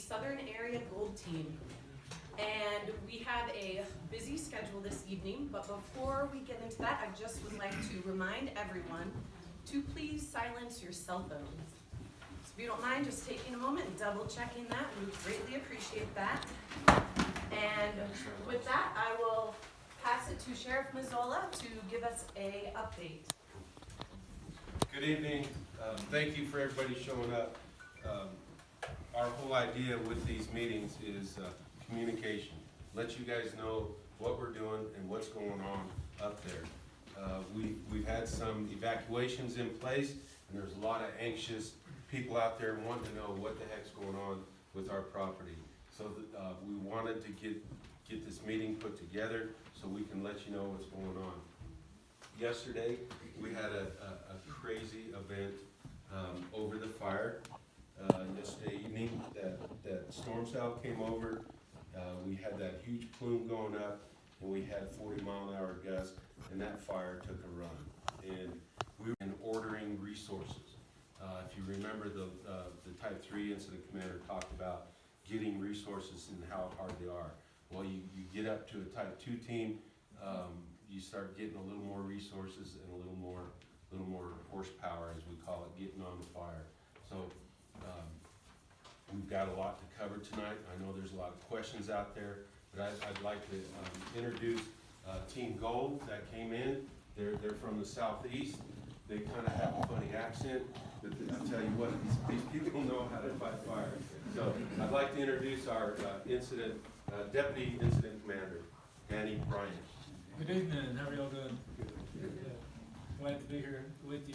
Southern Area Gold Team. And we have a busy schedule this evening, but before we get into that, I just would like to remind everyone to please silence your cell phones. So if you don't mind just taking a moment and double checking that, we would greatly appreciate that. And with that, I will pass it to Sheriff Mazzola to give us a update. Good evening. Thank you for everybody showing up. Our whole idea with these meetings is communication. Let you guys know what we're doing and what's going on up there. We've had some evacuations in place, and there's a lot of anxious people out there wanting to know what the heck's going on with our property. So we wanted to get this meeting put together so we can let you know what's going on. Yesterday, we had a crazy event over the fire. Yesterday evening, that storm cell came over. We had that huge plume going up, and we had 40-mile-an-hour gusts, and that fire took a run. And we were ordering resources. If you remember, the Type 3 incident commander talked about getting resources and how hard they are. Well, you get up to a Type 2 team, you start getting a little more resources and a little more horsepower, as we call it, getting on the fire. So we've got a lot to cover tonight. I know there's a lot of questions out there, but I'd like to introduce Team Gold that came in. They're from the southeast. They kind of have a funny accent, but I'll tell you what, these people know how to fight fire. So I'd like to introduce our Deputy Incident Commander, Danny Bryant. Good evening. How are y'all doing? Glad to be here with you.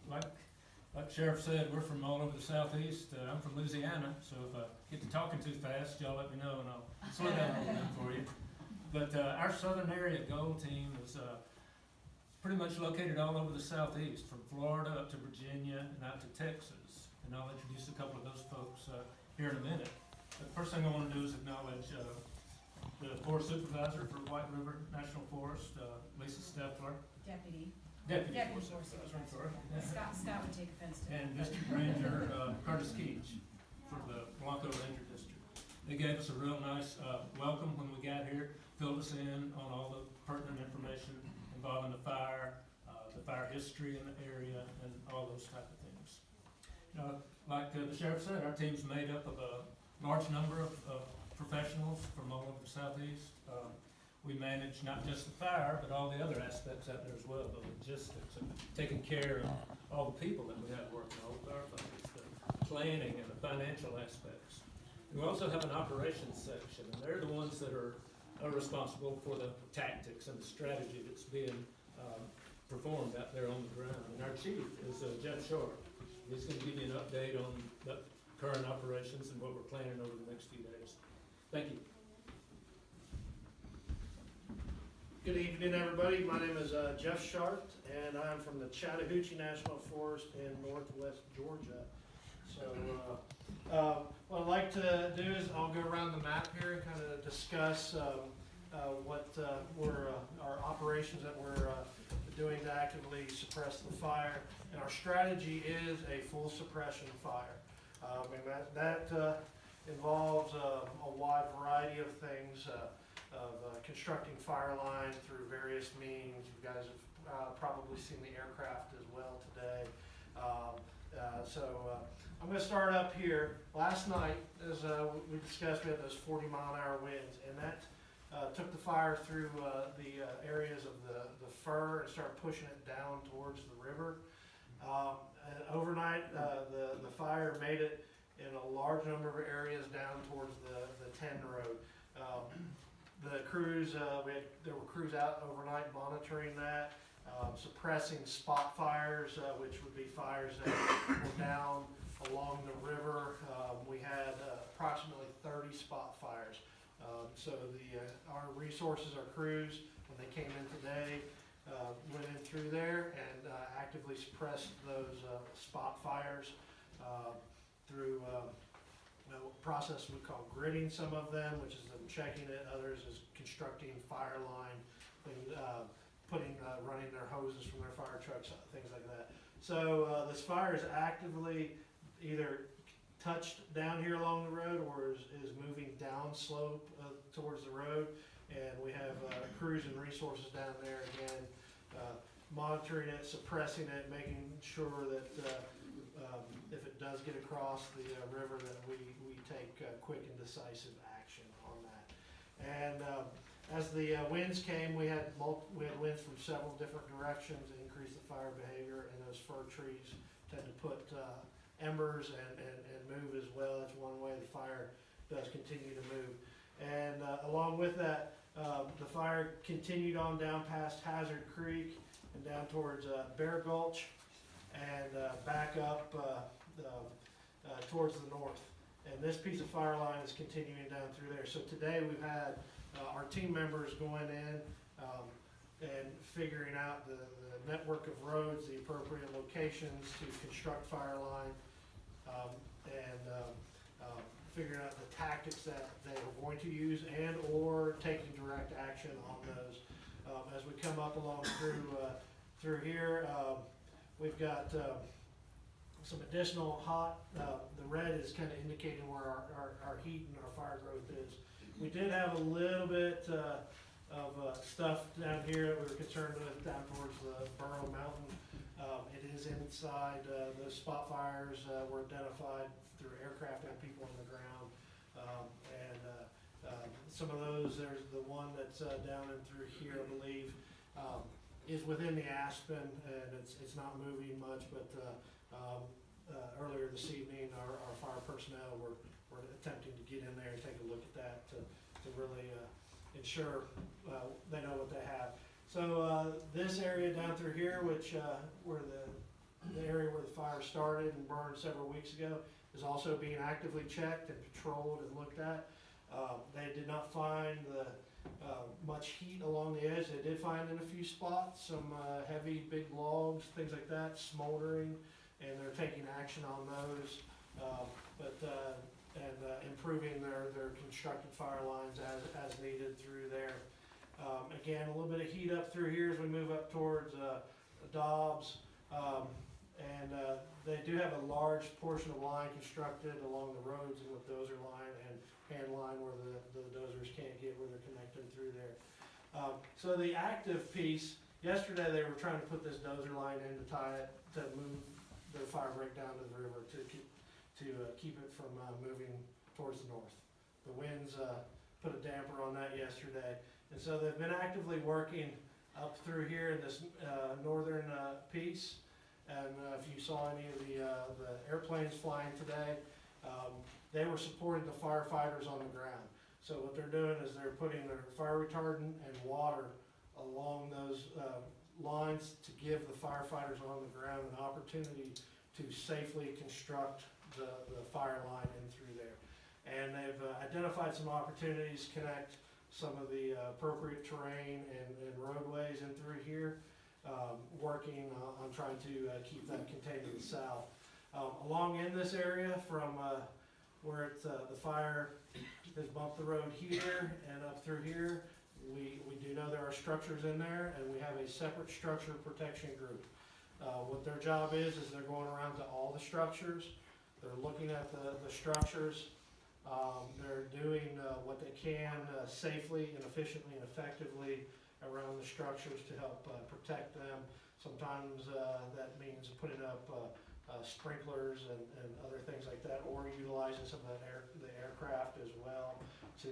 Like Sheriff said, we're from all over the southeast. I'm from Louisiana, so if I get to talking too fast, y'all let me know and I'll slow down a little bit for you. But our Southern Area Gold Team is pretty much located all over the southeast, from Florida up to Virginia and out to Texas. And I'll introduce a couple of those folks here in a minute. But the first thing I want to do is acknowledge the Forest Supervisor for White River National Forest, Lisa Steffler. Deputy Forest Supervisor. Scott would take offense to that. And District Ranger Curtis Keach for the Blanco Ranger District. They gave us a real nice welcome when we got here, filled us in on all the pertinent information involving the fire history in the area, and all those type of things. Like the Sheriff said, our team's made up of a large number of professionals from all over the southeast. We manage not just the fire, but all the other aspects out there as well, the logistics and taking care of all the people that we have working, all the firefighters, the planning and the financial aspects. We also have an operations section, and they're the ones that are responsible for the tactics and the strategy that's being performed out there on the ground. And our chief is Jeff Sharp. He's going to give you an update on the current operations and what we're planning over the next few days. Thank you. Good evening, everybody. My name is Jeff Sharp, and I'm from the Chattahoochee National Forest in northwest Georgia. So what I'd like to do is I'll go around the map here and kind of discuss what our operations that we're doing to actively suppress the fire. And our strategy is a full suppression fire. And that involves a wide variety of things. Constructing fire lines through various means. You guys have probably seen the aircraft as well today. I'm going to start up here. Last night, as we discussed, we had those 40-mile-an-hour winds, and that took the fire through the areas of the fir and started pushing it down towards the river. Overnight, the fire made it in a large number of areas down towards the 10 road. The crews, there were crews out overnight monitoring that, suppressing spot fires, which would be fires that were down along the river. We had approximately 30 spot fires. Our resources, our crews, when they came in today, went in through there and actively suppressed those spot fires through a process we call gridding some of them, which is them checking it. Others is constructing fire line, running their hoses from their fire trucks, things like that. So this fire is actively either touched down here along the road or is moving down slope towards the road. And we have crews and resources down there again, monitoring it, suppressing it, making sure that if it does get across the river, that we take quick and decisive action on that. And as the winds came, we had winds from several different directions that increased the fire behavior, and those fir trees tend to put embers and move as well. That's one way the fire does continue to move. And along with that, the fire continued on down past Hazard Creek and down towards Bear Gulch and back up towards the north. And this piece of fire line is continuing down through there. So today we've had our team members going in and figuring out the network of roads, the appropriate locations to construct fire line, and figuring out the tactics that they are going to use and or taking direct action on those. As we come up along through here, we've got some additional the red is kind of indicating where our heat and our fire growth is. We did have a little bit of stuff down here that we were concerned with down towards the Burrow Mountain. It is inside, those spot fires were identified through aircraft and people on the ground. Some of those, there's the one that's down and through here, I believe, is within the aspen, and it's not moving much, but earlier this evening, our fire personnel were attempting to get in there and take a look at that to really ensure they know what they have. So this area down through here, which where the area where the fire started and burned several weeks ago, is also being actively checked and patrolled and looked at. They did not find much heat along the edge. They did find in a few spots some heavy, big logs, things like that, smoldering, and they're taking action on those, and improving their constructed fire lines as needed through there. Again, a little bit of heat up through here as we move up towards Dobbs, and they do have a large portion of line constructed along the roads and with dozer line and hand line where the dozers can't get where they're connected through there. So the active piece, yesterday they were trying to put this dozer line in to tie it, to move the fire break down to the river to keep it from moving towards the north. The winds put a damper on that yesterday. And so they've been actively working up through here in this northern piece. And if you saw any of the airplanes flying today, they were supporting the firefighters on the ground. So what they're doing is they're putting their fire retardant and water along those lines to give the firefighters on the ground an opportunity to safely construct the fire line in through there. And they've identified some opportunities to connect some of the appropriate terrain and roadways in through here, working on trying to keep that contained to the south. Along in this area from where the fire has bumped the road here and up through here, we do know there are structures in there, and we have a separate structure protection group. What their job is they're going around to all the structures, they're looking at the structures, they're doing what they can safely and efficiently and effectively around the structures to help protect them. Sometimes that means putting up sprinklers and other things like that, or utilizing some of the aircraft as well to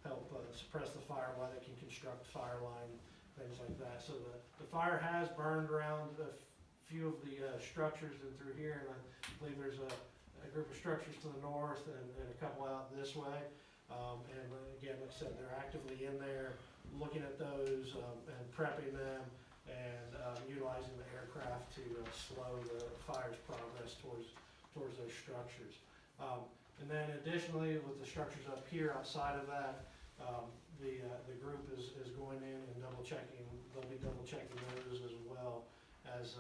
help suppress the fire while they can construct fire line, things like that. So the fire has burned around a few of the structures and through here, and I believe there's a group of structures to the north and a couple out this way. And again, like I said, they're actively in there looking at those and prepping them and utilizing the aircraft to slow the fire's progress towards those structures. And then additionally, with the structures up here outside of that, the group is going in and double checking. They'll be double checking those as well as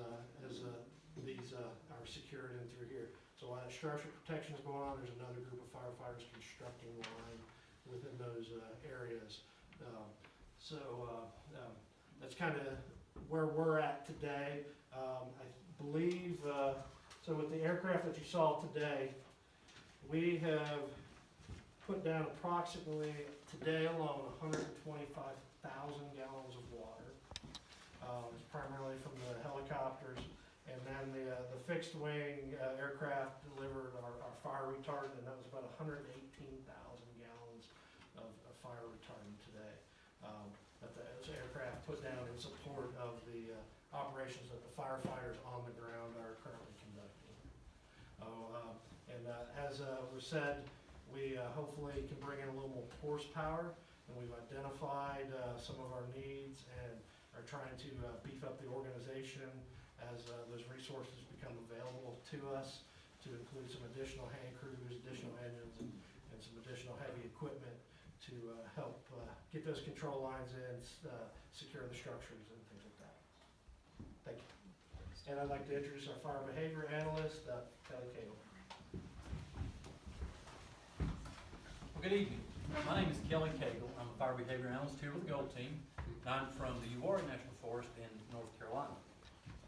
these are secured in through here. So while that structural protection is going on, there's another group of firefighters constructing line within those areas. That's kind of where we're at today. I believe So with the aircraft that you saw today, we have put down approximately, today alone, 125,000 gallons of water. It's primarily from the helicopters, and then the fixed wing aircraft delivered our fire retardant, and that was about 118,000 gallons of fire retardant today. That those aircraft put down in support of the operations that the firefighters on the ground are currently conducting. As was said, we hopefully can bring in a little more horsepower, and we've identified some of our needs and are trying to beef up the organization as those resources become available to us, to include some additional hand crews, additional engines, and some additional heavy equipment to help get those control lines in, secure the structures and things like that. Thank you. And I'd like to introduce our fire behavior analyst, Kelly Cagle. Well, good evening. My name is Kelly Cagle. I'm a fire behavior analyst here with the Gold Team, and I'm from the Uwharrie National Forest in North Carolina.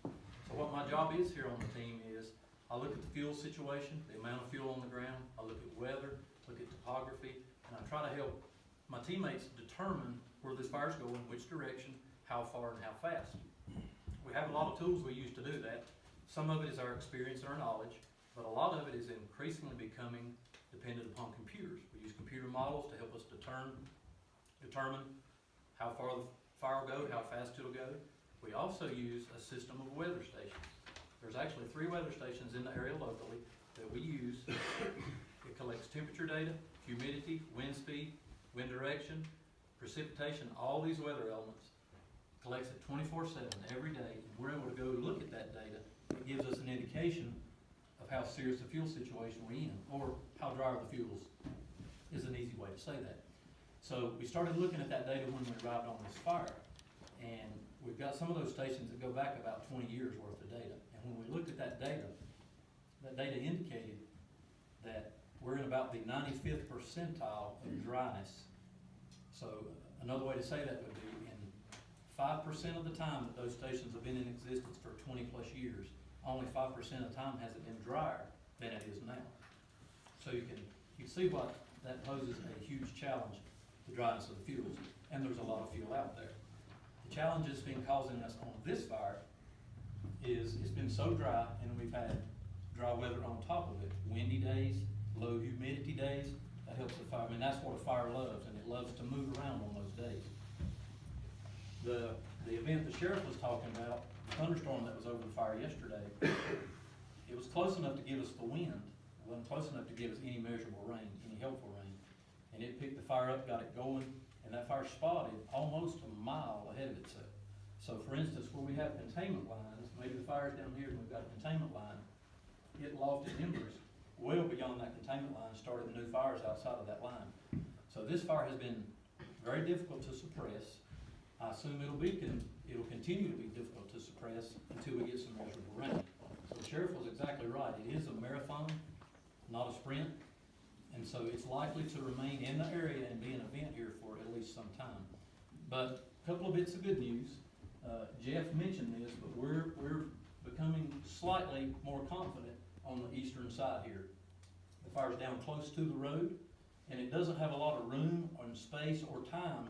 So what my job is here on the team is I look at the fuel situation, the amount of fuel on the ground, I look at weather, look at topography, and I try to help my teammates determine where this fire's going, which direction, how far, and how fast. We have a lot of tools we use to do that. Some of it is our experience and our knowledge, but a lot of it is increasingly becoming dependent upon computers. We use computer models to help us determine how far the fire will go, how fast it'll go. We also use a system of weather stations. There's actually 3 weather stations in the area locally that we use. It collects temperature data, humidity, wind speed, wind direction, precipitation, all these weather elements. Collects it 24/7 every day, and we're able to go look at that data. It gives us an indication of how serious the fuel situation we're in, or how dry the fuels is an easy way to say that. So we started looking at that data when we arrived on this fire, and we've got some of those stations that go back about 20 years worth of data. And when we looked at that data indicated that we're in about the 95th percentile of dryness. So another way to say that would be in 5% of the time that those stations have been in existence for 20 plus years, only 5% of the time has it been drier than it is now. So you can see what that poses a huge challenge, the dryness of the fuels, and there's a lot of fuel out there. The challenge that's been causing us on this fire is it's been so dry, and we've had dry weather on top of it, windy days, low humidity days. That helps the fire. I mean, that's what a fire loves, and it loves to move around on those days. The event the sheriff was talking about, the thunderstorm that was over the fire yesterday, it was close enough to give us the wind. It wasn't close enough to give us any measurable rain, any helpful rain. And it picked the fire up, got it going, and that fire spotted almost a mile ahead of itself. So for instance, where we have containment lines, maybe the fire's down here and we've got a containment line, it lofted embers well beyond that containment line, started new fires outside of that line. So this fire has been very difficult to suppress. I assume it'll continue to be difficult to suppress until we get some measurable rain. So the sheriff was exactly right. It is a marathon, not a sprint. And so it's likely to remain in the area and be an event here for at least some time. But a couple of bits of good news. Jeff mentioned this, but we're becoming slightly more confident on the eastern side here. The fire's down close to the road, and it doesn't have a lot of room or space or time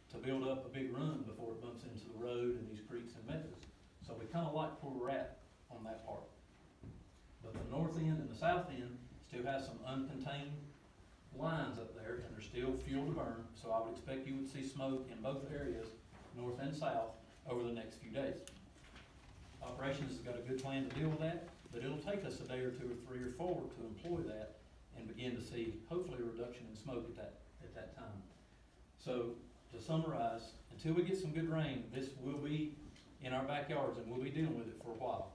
to build up a big run before it bumps into the road and these creeks and meadows. So we kind of like where we're at on that part. But the north end and the south end still has some uncontained lines up there, and there's still fuel to burn. So I would expect you would see smoke in both areas, north and south, over the next few days. Operations has got a good plan to deal with that, but it'll take us a day or 2 or 3 or 4 to employ that and begin to see hopefully a reduction in smoke at that time. So to summarize, until we get some good rain, this will be in our backyards and we'll be dealing with it for a while.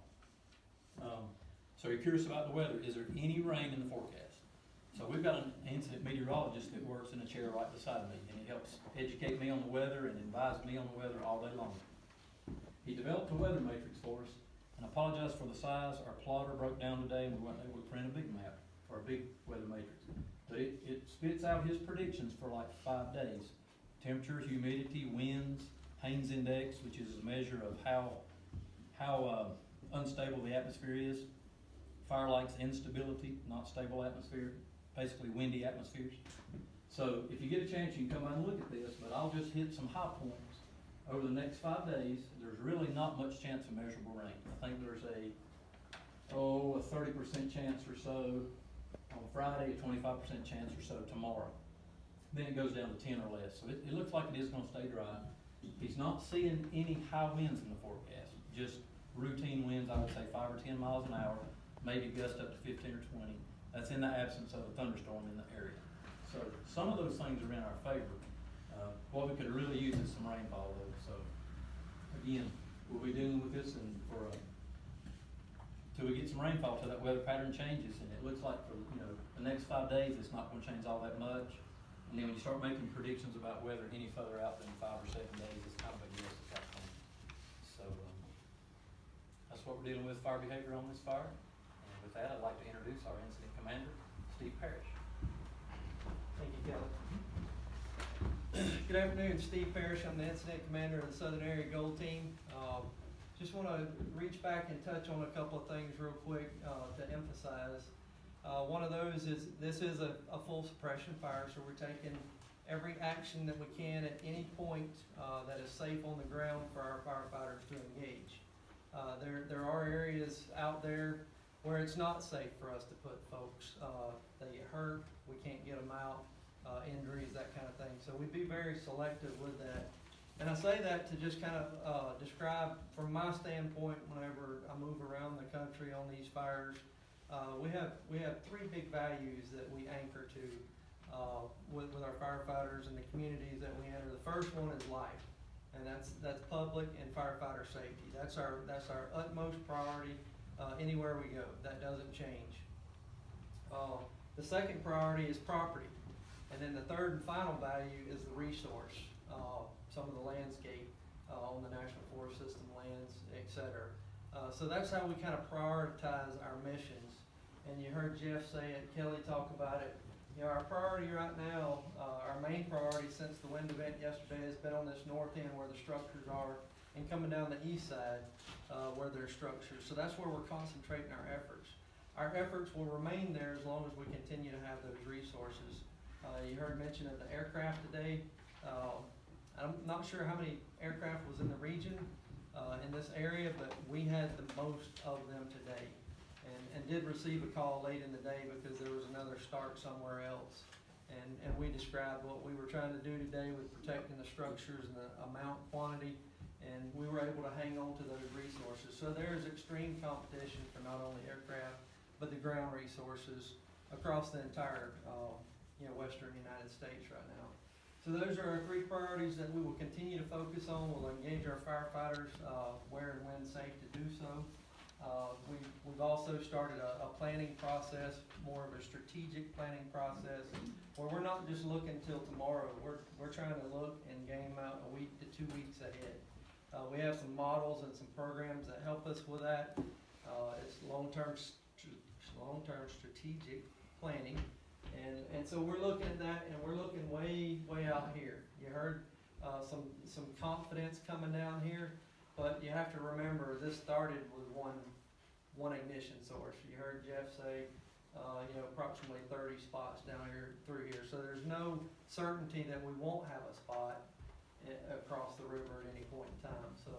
So you're curious about the weather. Is there any rain in the forecast? So we've got an incident meteorologist that works in a chair right beside me, and he helps educate me on the weather and advise me on the weather all day long. He developed a weather matrix for us, and I apologize for the size. Our plotter broke down today and we weren't able to print a big map or a big weather matrix. But it spits out his predictions for like 5 days. Temperature, humidity, winds, Haynes index, which is a measure of how unstable the atmosphere is, fire likes instability, not stable atmosphere, basically windy atmospheres. So if you get a chance, you can come by and look at this, but I'll just hit some high points. Over the next 5 days, there's really not much chance of measurable rain. I think there's a 30% chance or so on Friday, a 25% chance or so tomorrow. Then it goes down to 10 or less. So it looks like it is gonna stay dry. He's not seeing any high winds in the forecast, just routine winds, I would say 5 or 10 miles an hour, maybe gust up to 15 or 20. That's in the absence of a thunderstorm in the area. So some of those things are in our favor. What we could really use is some rainfall though. So again, we'll be dealing with this and till we get some rainfall, till that weather pattern changes, and it looks like for, the next 5 days, it's not gonna change all that much. And then when you start making predictions about weather any further out than 5 or 7 days, it's kind of a guess at that point. So, that's what we're dealing with, fire behavior on this fire. And with that, I'd like to introduce our incident commander, Steve Parrish. Thank you, Kelly. Good afternoon, Steve Parrish. I'm the incident commander of the Southern Area Gold Team. Just want to reach back and touch on a couple of things real quick to emphasize. One of those is this is a full suppression fire, so we're taking every action that we can at any point that is safe on the ground for our firefighters to engage. There are areas out there where it's not safe for us to put folks. They get hurt, we can't get them out, injuries, that kind of thing. So we be very selective with that. And I say that to just kind of describe from my standpoint whenever I move around the country on these fires. We have 3 big values that we anchor to with our firefighters and the communities that we enter. The first one is life, and that's public and firefighter safety. That's our utmost priority anywhere we go. That doesn't change. The second priority is property, and then the third and final value is the resource, some of the landscape on the National Forest System lands, etc. So that's how we kind of prioritize our missions. And you heard Jeff say it, Kelly talk about it. Our priority right now, our main priority since the wind event yesterday has been on this north end where the structures are, and coming down the east side where there's structures. So that's where we're concentrating our efforts. Our efforts will remain there as long as we continue to have those resources. You heard mention of the aircraft today. I'm not sure how many aircraft was in the region in this area, but we had the most of them today. And did receive a call late in the day because there was another start somewhere else. And we described what we were trying to do today with protecting the structures and the amount, quantity, and we were able to hang on to those resources. So there's extreme competition for not only aircraft, but the ground resources across the entire western United States right now. So those are our 3 priorities that we will continue to focus on. We'll engage our firefighters where and when safe to do so. We've also started a planning process, more of a strategic planning process, where we're not just looking till tomorrow. We're trying to look and game out a week to 2 weeks ahead. We have some models and some programs that help us with that. It's long-term strategic planning. And so we're looking at that, and we're looking way out here. You heard some confidence coming down here, but you have to remember this started with one ignition source. You heard Jeff say, approximately 30 spots down here through here. So there's no certainty that we won't have a spot across the river at any point in time. So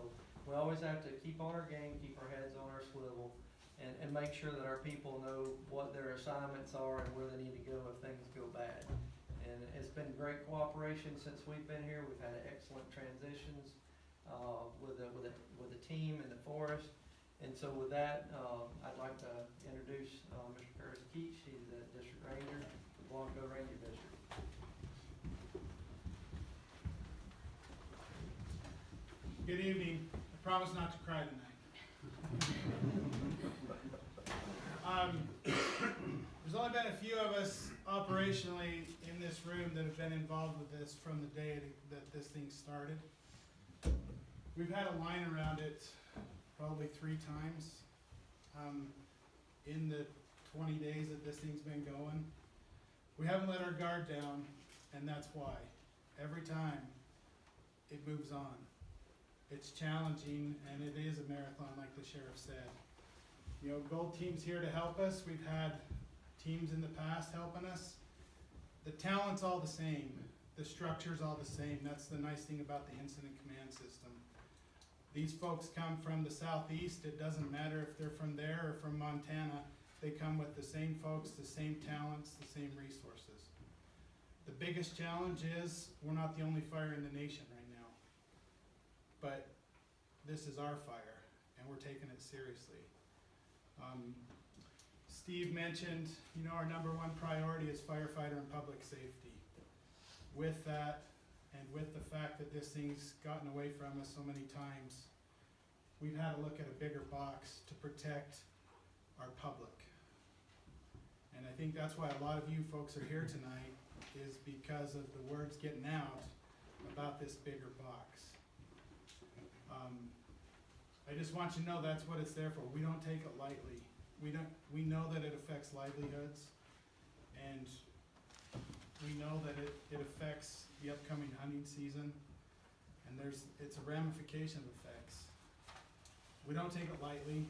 we always have to keep on our game, keep our heads on our swivel, and make sure that our people know what their assignments are and where they need to go if things go bad. And it's been great cooperation since we've been here. We've had excellent transitions with the team in the forest. And so with that, I'd like to introduce Mr. Curtis Keach. He's the district ranger, the Blanco Ranger District. Good evening. I promise not to cry tonight. There's only been a few of us operationally in this room that have been involved with this from the day that this thing started. We've had a line around it probably 3 times in the 20 days that this thing's been going. We haven't let our guard down, and that's why. Every time it moves on. It's challenging, and it is a marathon, like the sheriff said. You know, Gold Team's here to help us. We've had teams in the past helping us. The talent's all the same. The structure's all the same. That's the nice thing about the incident command system. These folks come from the southeast. It doesn't matter if they're from there or from Montana. They come with the same folks, the same talents, the same resources. The biggest challenge is we're not the only fire in the nation right now. But this is our fire, and we're taking it seriously. Steve mentioned, you know, our #1 priority is firefighter and public safety. With that, and with the fact that this thing's gotten away from us so many times, we've had to look at a bigger box to protect our public. And I think that's why a lot of you folks are here tonight, is because of the words getting out about this bigger box. I just want you to know that's what it's there for. We don't take it lightly. We know that it affects livelihoods, and we know that it affects the upcoming hunting season, and it's a ramification of effects. We don't take it lightly.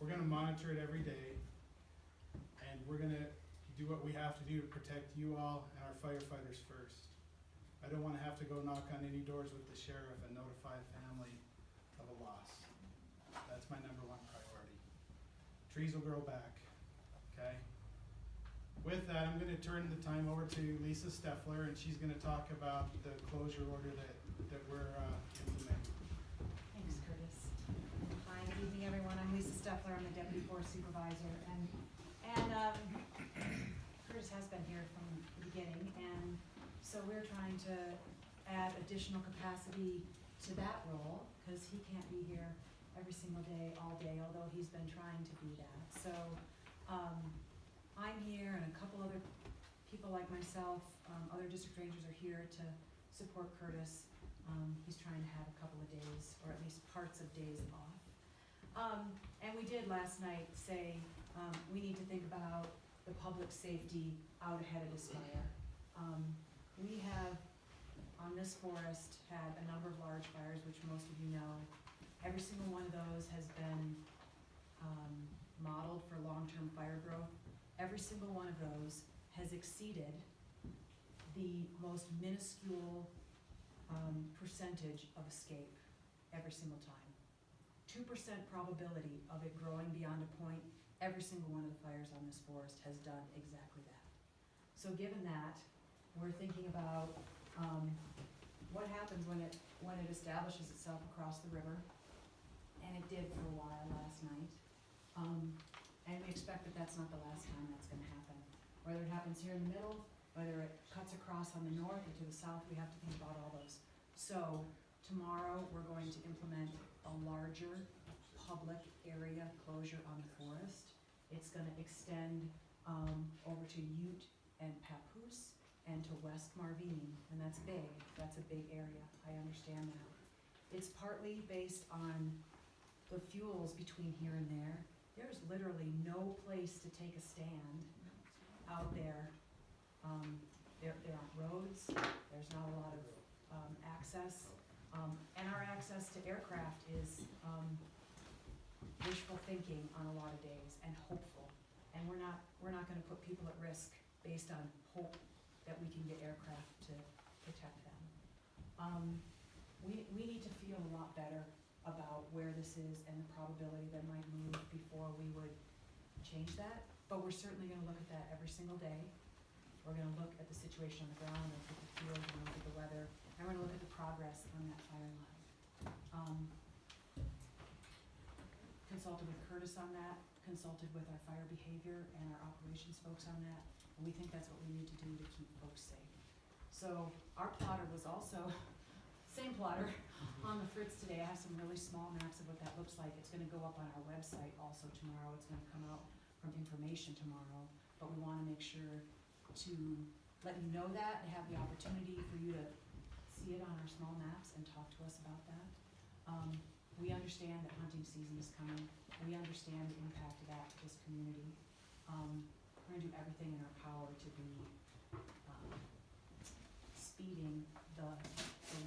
We're gonna monitor it every day, and we're gonna do what we have to do to protect you all and our firefighters first. I don't wanna have to go knock on any doors with the sheriff and notify a family of a loss. That's my #1 priority. Trees will grow back, okay? With that, I'm gonna turn the time over to Lisa Steffler, and she's gonna talk about the closure order that we're implementing. Thanks, Curtis. Hi, good evening, everyone. I'm Lisa Steffler. I'm the Deputy Forest Supervisor. And Curtis has been here from the beginning, and so we're trying to add additional capacity to that role, because he can't be here every single day, all day, although he's been trying to be that. So, I'm here, and a couple other people like myself, other district rangers are here to support Curtis. He's trying to have a couple of days, or at least parts of days off. And we did last night say, we need to think about the public safety out ahead of this fire. We have, on this forest, had a number of large fires, which most of you know. Every single one of those has been modeled for long-term fire growth. Every single one of those has exceeded the most minuscule percentage of escape every single time. 2% probability of it growing beyond a point. Every single one of the fires on this forest has done exactly that. So given that, we're thinking about what happens when it establishes itself across the river, and it did for a while last night. And we expect that that's not the last time that's gonna happen. Whether it happens here in the middle, whether it cuts across on the north or to the south, we have to think about all those. So tomorrow, we're going to implement a larger public area closure on the forest. It's gonna extend over to Ute and Papoose and to West Marvine, and that's big. That's a big area. I understand that. It's partly based on the fuels between here and there. There's literally no place to take a stand out there. There aren't roads, there's not a lot of access, and our access to aircraft is wishful thinking on a lot of days, and hopeful. And we're not gonna put people at risk based on hope that we can get aircraft to protect them. We need to feel a lot better about where this is and the probability that it might move before we would change that. But we're certainly gonna look at that every single day. We're gonna look at the situation on the ground, and look at the field, we're gonna look at the weather, and we're gonna look at the progress on that fire line. Consulted with Curtis on that, consulted with our fire behavior and our operations folks on that, and we think that's what we need to do to keep folks safe. So our plotter was also, same plotter, on the Fritz today. I have some really small maps of what that looks like. It's gonna go up on our website also tomorrow. It's gonna come out from information tomorrow, but we wanna make sure to let you know that and have the opportunity for you to see it on our small maps and talk to us about that. We understand that hunting season is coming. We understand the impact of that to this community. We're gonna do everything in our power to be speeding the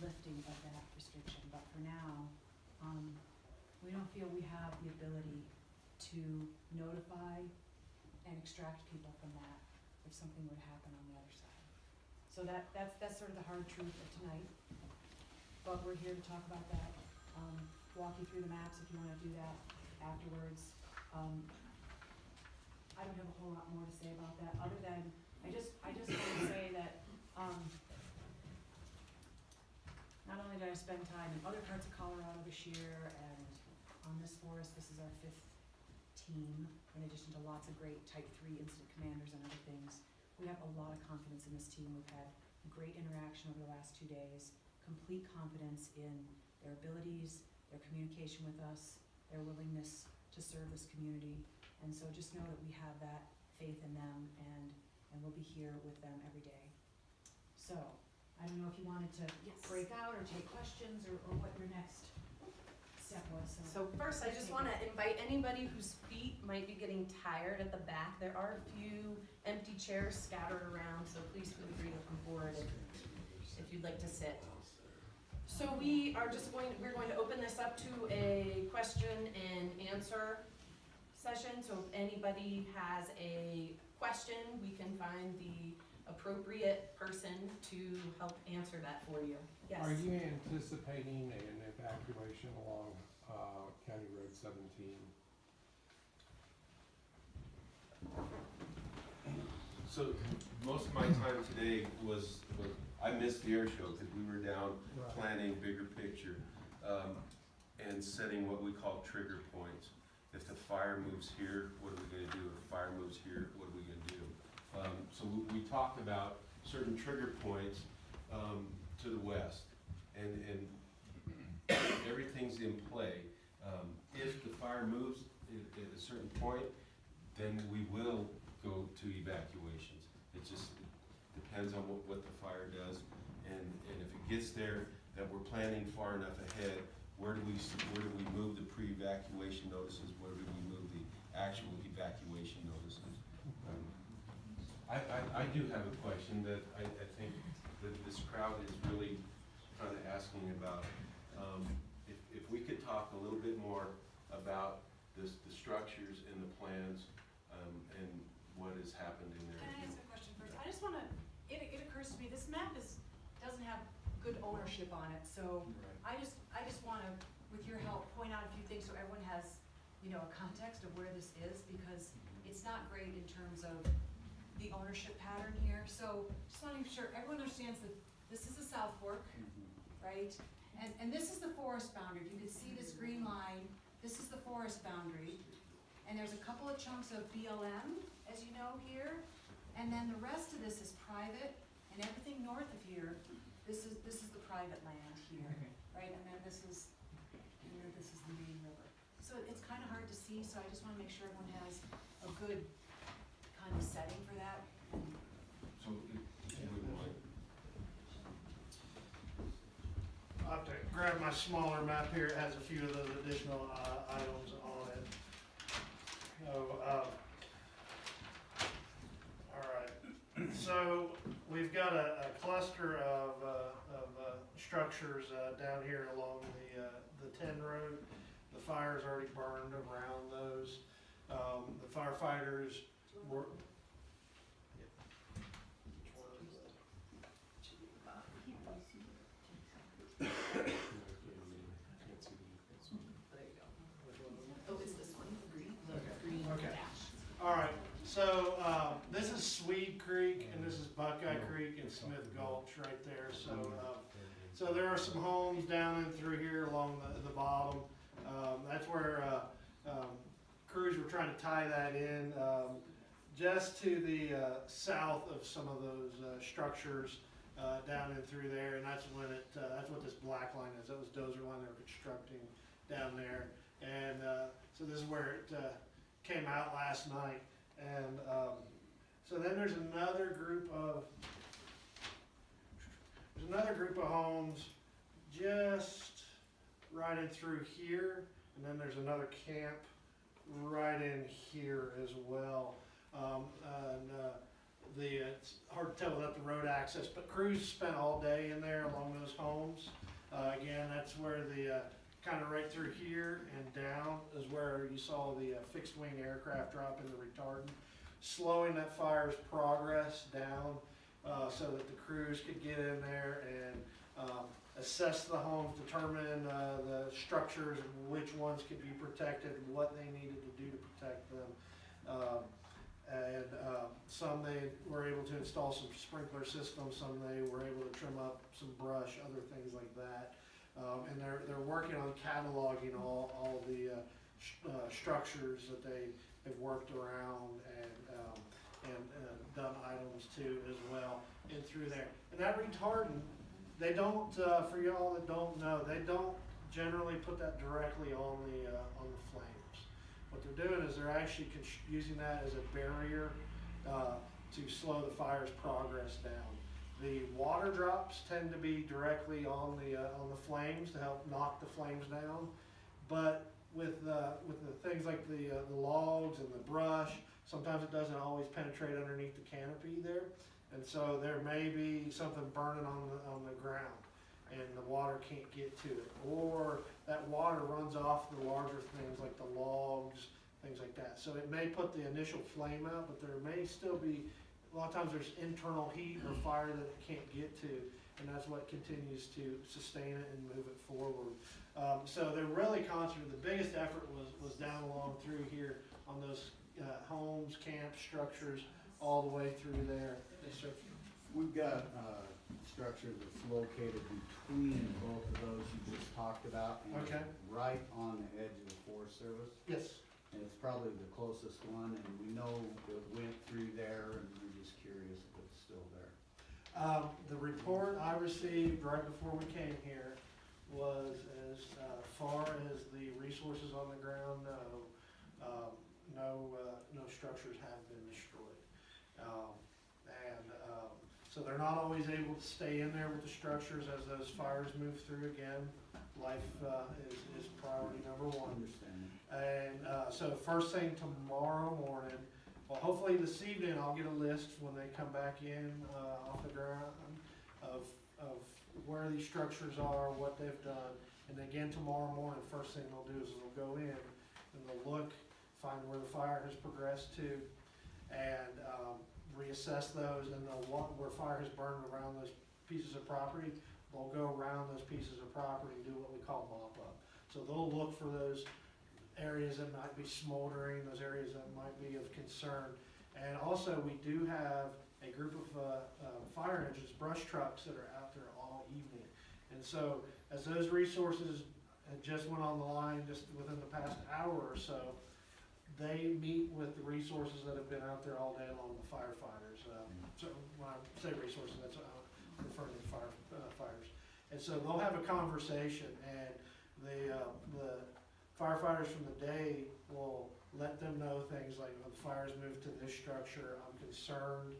lifting of that restriction. But for now, we don't feel we have the ability to notify and extract people from that if something would happen on the other side. So that's sort of the hard truth of tonight, but we're here to talk about that, walk you through the maps if you wanna do that afterwards. I don't have a whole lot more to say about that, other than, I just want to say that, not only did I spend time in other parts of Colorado this year and on this forest, this is our 5th team, in addition to lots of great Type 3 incident commanders and other things. We have a lot of confidence in this team. We've had great interaction over the last 2 days, complete confidence in their abilities, their communication with us, their willingness to serve this community. And so just know that we have that faith in them, and we'll be here with them every day. So, I don't know if you wanted to break out or take questions, or what your next step was. So first, I just wanna invite anybody whose feet might be getting tired at the back. There are a few empty chairs scattered around, so please feel free to come forward if you'd like to sit. So we're going to open this up to a question and answer session. So if anybody has a question, we can find the appropriate person to help answer that for you. Yes? Are you anticipating an evacuation along County Road 17? So most of my time today was I missed the air show because we were down planning bigger picture and setting what we call trigger points. If the fire moves here, what are we going to do? If the fire moves here, what are we going to do? So we talked about certain trigger points to the west, and everything's in play. If the fire moves at a certain point, then we will go to evacuations. It just depends on what the fire does, and if it gets there, that we're planning far enough ahead. Where do we move the pre-evacuation notices? Where do we move the actual evacuation notices? I do have a question that I think that this crowd is really kind of asking about. If we could talk a little bit more about the structures and the plans and what has happened in there. Can I ask a question first? I just wanna, it occurs to me, this map doesn't have good ownership on it, so I just wanna, with your help, point out a few things so everyone has, a context of where this is, because it's not great in terms of the ownership pattern here. So just wanna make sure everyone understands that this is the South Fork, right? And this is the forest boundary. If you can see this green line, this is the forest boundary. And there's a couple of chunks of BLM, as you know, here. And then the rest of this is private, and everything north of here, this is the private land here, right? And then this is the main river. So it's kind of hard to see, so I just want to make sure everyone has a good kind of setting for that. So if you wouldn't mind. I'll have to grab my smaller map here. It has a few of those additional items on it. So, all right. So we've got a cluster of structures down here along the 10 road. The fire's already burned around those. The firefighters were. Oh, it's this one, green, Okay. dash. All right, so this is Swede Creek, and this is Buckeye Creek and Smith Gulch right there. So there are some homes down and through here along the bottom. That's where crews were trying to tie that in, just to the south of some of those structures down and through there, and that's when that's what this black line is. That was dozer line they were constructing down there, and so this is where it came out last night. And so then there's another group of homes just right in through here, and then there's another camp right in here as well. It's hard to tell without the road access, but crews spent all day in there along those homes. Again, that's where the kind of right through here and down is where you saw the fixed wing aircraft drop in the retardant, slowing that fire's progress down so that the crews could get in there and assess the homes, determine the structures, which ones could be protected, what they needed to do to protect them. Some they were able to install some sprinkler systems, some they were able to trim up some brush, other things like that. And they're working on cataloging all the structures that they have worked around and done items to as well and through there. And that retardant, they don't, for y'all that don't know, they don't generally put that directly on the flames. What they're doing is they're actually using that as a barrier to slow the fire's progress down. The water drops tend to be directly on the flames to help knock the flames down, but with the things like the logs and the brush, sometimes it doesn't always penetrate underneath the canopy there, and so there may be something burning on the ground, and the water can't get to it, or that water runs off the larger things like the logs, things like that. So it may put the initial flame out, but there may still be, a lot of times there's internal heat or fire that it can't get to, and that's what continues to sustain it and move it forward. So they're really concentrated. The biggest effort was down along through here on those homes, camps, structures, all the way through there. Yes, sir. We've got structure that's located between both of those you just talked about. And Okay. right on the edge of the Forest Service. Yes. And it's probably the closest one, and we know it went through there, and we're just curious if it's still there. The report I received right before we came here was as far as the resources on the ground, no structures have been destroyed. So they're not always able to stay in there with the structures as those fires move through again. Life is priority number one. Understanding. And so first thing tomorrow morning, well, hopefully this evening, I'll get a list when they come back in off the ground of where these structures are, what they've done. And again, tomorrow morning, first thing they'll do is they'll go in and they'll look, find where the fire has progressed to, and reassess those, and they'll want where fire has burned around those pieces of property. They'll go around those pieces of property and do what we call mop up. So they'll look for those areas that might be smoldering, those areas that might be of concern. And also, we do have a group of fire engines, brush trucks that are out there all evening. And so, as those resources just went on the line just within the past hour or so, they meet with the resources that have been out there all day long, the firefighters. So when I say resources, that's referring to firefighters. And so they'll have a conversation, and the firefighters from the day will let them know things like, when the fire's moved to this structure, I'm concerned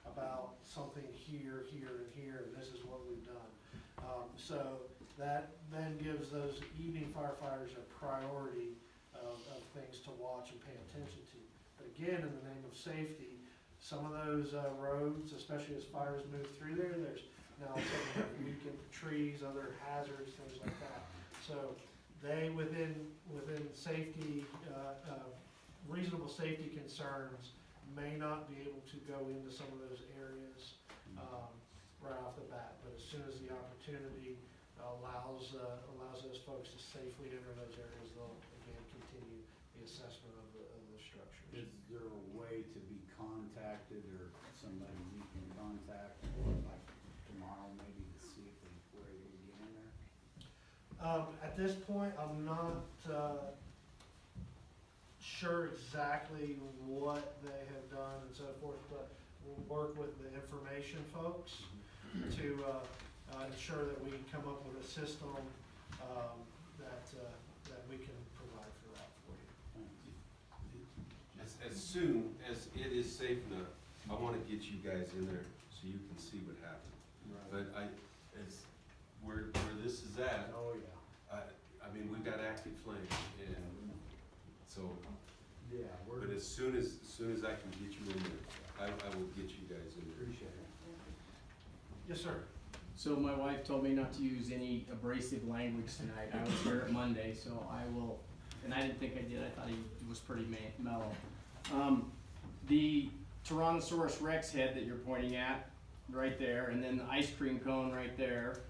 about something here, here, and here, and this is what we've done. So that then gives those evening firefighters a priority of things to watch and pay attention to. But again, in the name of safety, some of those roads, especially as fires move through there, there's now some weakened trees, other hazards, things like that. So they, within safety, reasonable safety concerns, may not be able to go into some of those areas right off the bat. But as soon as the opportunity allows those folks to safely enter those areas, they'll again continue the assessment of the structures. Is there a way to be contacted, or somebody you can contact, or like tomorrow maybe, to see if they were able to get in there? At this point, I'm not sure exactly what they have done and so forth, but we'll work with the information folks to ensure that we can come up with a system that we can provide for that for you. As soon as it is safe enough, I want to get you guys in there so you can see what happened. But where this is at, Oh, yeah. I mean, we've got active flames, and so, Yeah, but as soon as I can get you in there, I will get you guys in there. appreciate it. Yes, sir. So my wife told me not to use any abrasive language tonight. I was here at Monday, so I will, and I didn't think I did. I thought he was pretty mellow. The Tyrannosaurus Rex head that you're pointing at, right there, and then the ice cream cone right there,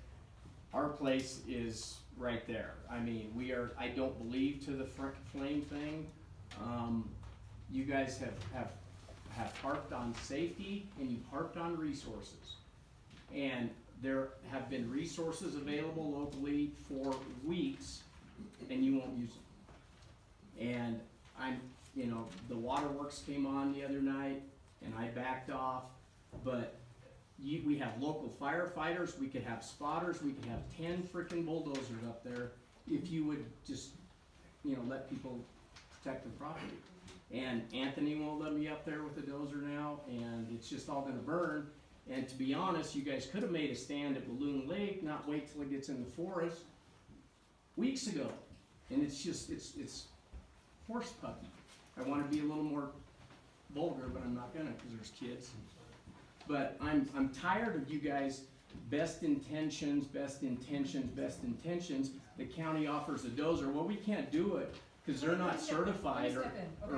our place is right there. I mean, we are, I don't believe to the flame thing. You guys have harped on safety and you've harped on resources. And there have been resources available locally for weeks and you won't use them. And you know, the waterworks came on the other night and I backed off, but we have local firefighters, we could have spotters, we could have 10 frickin' bulldozers up there if you would just, you know, let people protect the property. And Anthony won't let me up there with a dozer now, and it's just all gonna burn. And to be honest, you guys could have made a stand at Balloon Lake, not wait till it gets in the forest weeks ago. And it's just, it's horse puppy. I wanna be a little more vulgar, but I'm not gonna, cause there's kids. But I'm tired of you guys, best intentions. The county offers a dozer, well, we can't do it, cause they're not certified or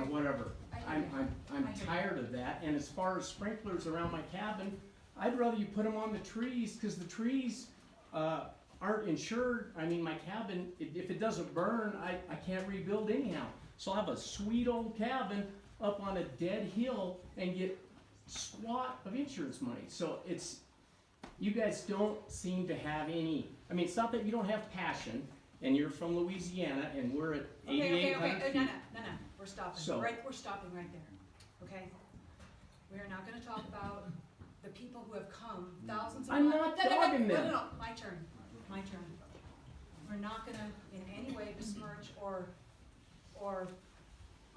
whatever. I'm tired of that, and as far as sprinklers around my cabin, I'd rather you put them on the trees, cause the trees, aren't insured. I mean, my cabin, if it doesn't burn, I can't rebuild anyhow. So I have a sweet old cabin up on a dead hill and get squat of insurance money. So it's, you guys don't seem to have any, I mean, it's not that you don't have passion, and you're from Louisiana, and we're at 8,800 feet. No, we're stopping, So- we're stopping right there, okay? We are not gonna talk about the people who have come thousands of I'm miles. not dogging them. No, my turn. We're not gonna in any way besmirch or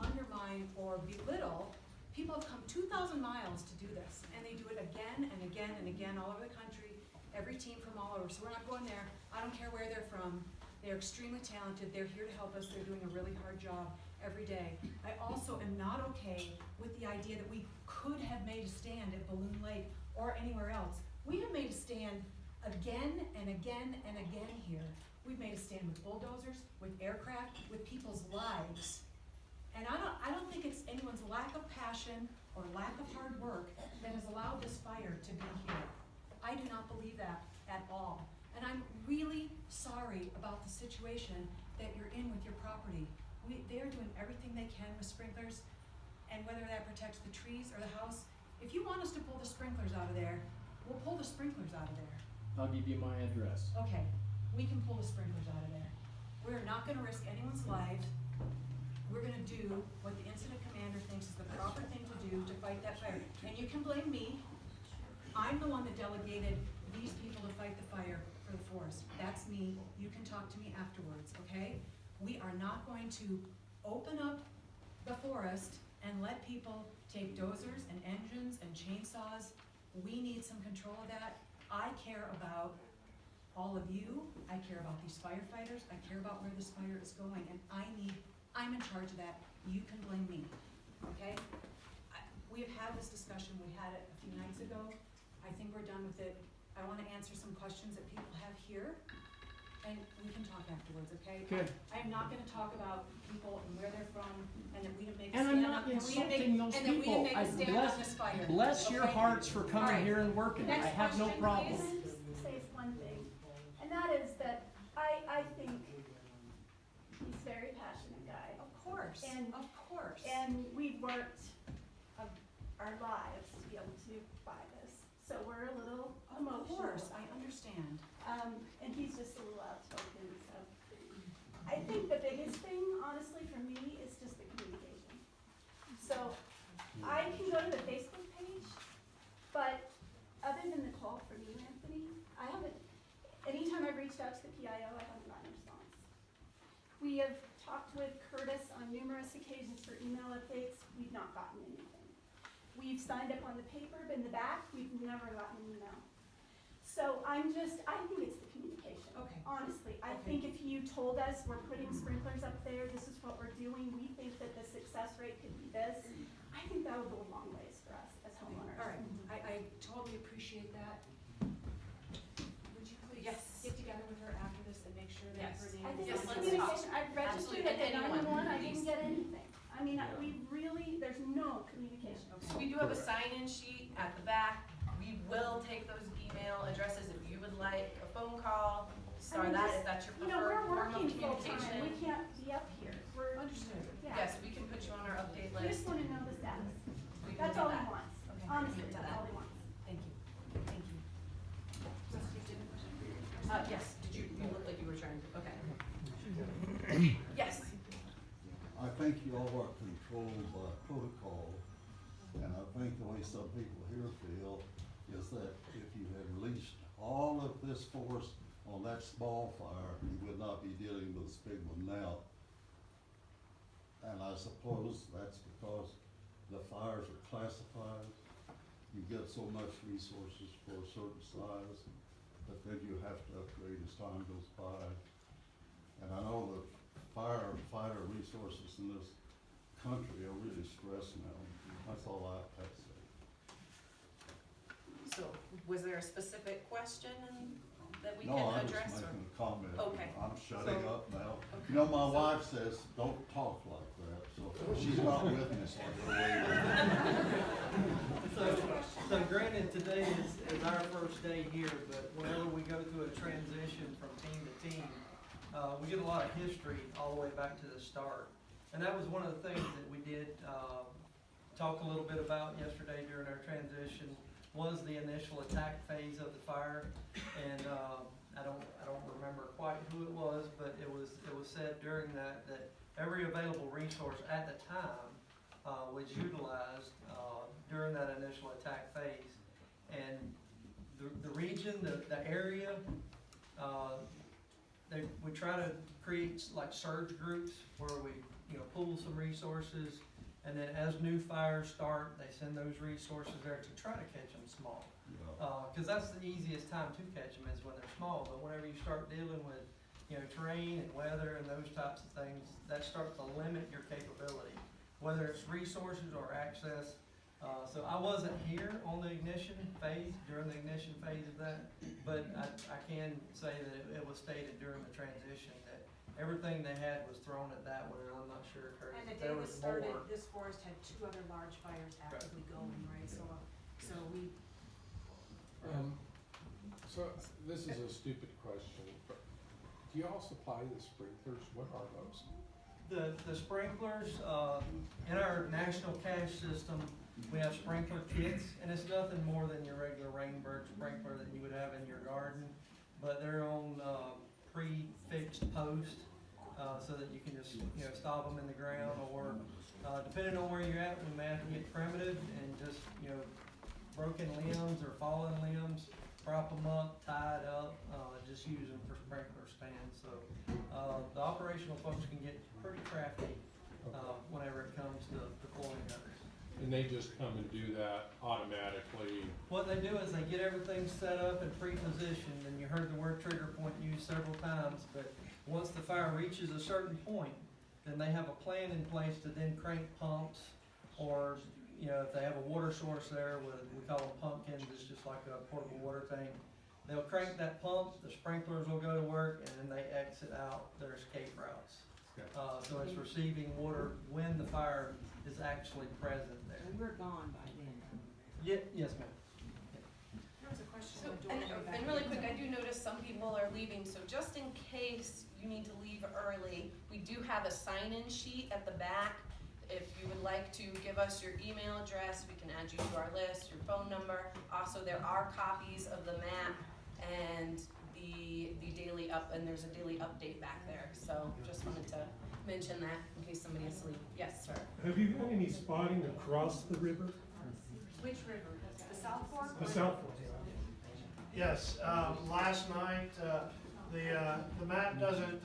undermine or belittle. People have come 2,000 miles to do this, and they do it again and again and again all over the country, every team from all over. So we're not going there. I don't care where they're from. They're extremely talented. They're here to help us. They're doing a really hard job every day. I also am not okay with the idea that we could have made a stand at Balloon Lake or anywhere else. We have made a stand again and again and again here. We've made a stand with bulldozers, with aircraft, with people's lives. And I don't think it's anyone's lack of passion or lack of hard work that has allowed this fire to be here. I do not believe that at all. And I'm really sorry about the situation that you're in with your property. They are doing everything they can with sprinklers, and whether that protects the trees or the house. If you want us to pull the sprinklers out of there, we'll pull the sprinklers out of there. I'll give you my address. Okay, we can pull the sprinklers out of there. We're not gonna risk anyone's lives. We're gonna do what the incident commander thinks is the proper thing to do to fight that fire. And you can blame me. I'm the one that delegated these people to fight the fire for the forest. That's me. You can talk to me afterwards, okay? We are not going to open up the forest and let people take dozers and engines and chainsaws. We need some control of that. I care about all of you. I care about these firefighters. I care about where this fire is going, and I'm in charge of that. You can blame me, okay? We have had this discussion. We had it a few nights ago. I think we're done with it. I wanna answer some questions that people have here, and we can talk afterwards, okay? Good. I am not gonna talk about people and where they're from, and that we didn't make a And stand I'm not on, insulting those and that we people. didn't make a stand on this fire. Bless your okay? hearts for All coming right. here and working. I Next have no question, problem. please. Can I just say one thing? And that is that I think he's a very passionate guy. Of course, And- of course. And we've worked our lives to be able to buy this. So we're a little Of emotional. course, I understand. And he's just a little outspoken, so. I think the biggest thing, honestly, for me, is just the communication. So I can go to the Facebook page, but other than the call from you, Anthony, I haven't, anytime I've reached out to the PIO, I haven't gotten a response. We have talked with Curtis on numerous occasions for email updates, we've not gotten anything. We've signed up on the paper, but in the back, we've never gotten an email. So I think it's the communication. Okay. Honestly, I Okay. think if you told us we're putting sprinklers up there, this is what we're doing, we think that the success rate could be this, I think that would go a long ways for us as homeowners. All right, I totally appreciate that. think Yes, it's let's communication, talk. I've registered Absolutely, at anyone, 911, I please. didn't get anything. I mean, we really, there's no communication. So we do have a sign-in sheet at the back. We will take those email addresses if you would like a phone call, I mean, that just, if that's your You know, preferred we're form of working full-time, communication. we can't be up here, we're, Understood. Yeah. Yes, we can put you on our update we just list. wanna know the status. We can That's do all he that. wants, Okay, honestly, commit to that's that. all he wants. Thank you, thank you. Yes, did you look like you were trying to, okay. Yes, I think you all are controlled by protocol, and I think the way some people here feel is that if you had released all of this force on that small fire, you would not be dealing with this big one now. And I suppose that's because the fires are classified. You get so much resources for a certain size, but then you have to upgrade as time goes by. And I know that firefighter resources in this country are really stressed now. That's all I have to say. so was there a specific question that we No, can I'm address just or? making a comment. Okay. I'm shutting up now. Okay. You know, my wife says, don't talk like that, so she's not with me, so I go away. So granted, today is our first day here, but whenever we go through a transition from team to team, we get a lot of history all the way back to the start. And that was one of the things that we did, talk a little bit about yesterday during our transition, was the initial attack phase of the fire. And, I don't remember quite who it was, but it was said during that every available resource at the time, was utilized, during that initial attack phase. And the region, the area, we try to create like surge groups where we, pool some resources, and then as new fires start, they send those resources there to try to catch them small. Cause that's the easiest time to catch them is when they're small, but whenever you start dealing with, terrain and weather and those types of things, that starts to limit your capability, whether it's resources or access. So I wasn't here on the ignition phase, during the ignition phase of that, but I can say that it was stated during the transition that everything they had was thrown at that one, and I'm not sure, Kurt, And the if day there this was started, more. this forest had 2 other large fires actively going, right? So we, So this is a stupid question, but do you all supply the sprinklers? What are those? The sprinklers, in our national cache system, we have sprinkler kits, and it's nothing more than your regular Rainbird sprinkler that you would have in your garden, but they're on, pre-fixed posts, so that you can just, stop them in the ground, or, depending on where you're at, we may have to get primitive and just, broken limbs or fallen limbs, prop them up, tie it up, just use them for sprinkler stands, so, the operational folks can get pretty crafty, whenever it comes to deploying those. And they just come and do that automatically? What they do is they get everything set up and pre-positioned, and you heard the word trigger point used several times, but once the fire reaches a certain point, then they have a plan in place to then crank pumps, or, if they have a water source there, we call them pumpkins, it's just like a portable water tank. They'll crank that pump, the sprinklers will go to work, and then they exit out their escape routes. So it's receiving water when the fire is actually present there. and we're gone by then. Yes, ma'am. There was a question So, on the doorway back and really there. quick, I do notice some people are leaving, so just in case you need to leave early, we do have a sign-in sheet at the back. If you would like to give us your email address, we can add you to our list, your phone number. Also, there are copies of the map and the daily and there's a daily update back there. So just wanted to mention that in case somebody has to leave. Yes, sir. Have you had any spotting across the river? Which river? The South Fork? The South Fork? Yes, last night, the map doesn't